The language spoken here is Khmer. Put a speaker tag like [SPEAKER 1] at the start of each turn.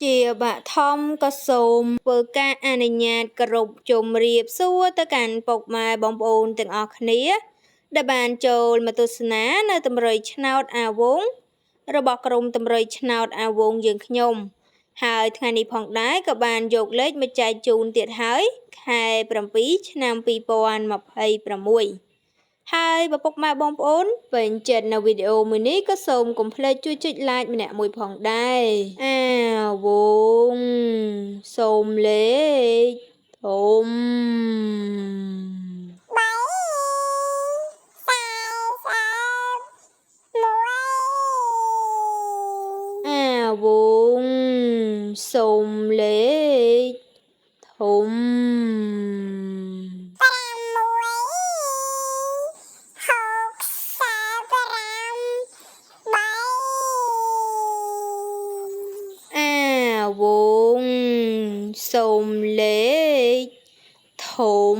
[SPEAKER 1] ជាបឋមក៏សូមធ្វើការអនុញ្ញាតគោរពជម្រាបសួរទៅកាន់ពុកម៉ែបងប្អូនទាំងអស់គ្នាដែលបានចូលមកទស្សនានៅតម្រុយឆ្នោតអាវងរបស់ក្រុមតម្រុយឆ្នោតអាវងយើងខ្ញុំហើយថ្ងៃនេះផងដែរក៏បានយកលេខមកចែកជូនទៀតហើយខែ7ឆ្នាំ2026ហើយបើពុកម៉ែបងប្អូនពេញចិត្តនៅវីដេអូមួយនេះក៏សូមកុំភ្លេចជួយចុច like ម្នាក់មួយផងដែរវងសូមលេខធំវងសូមលេខធំវងសូមលេខធំ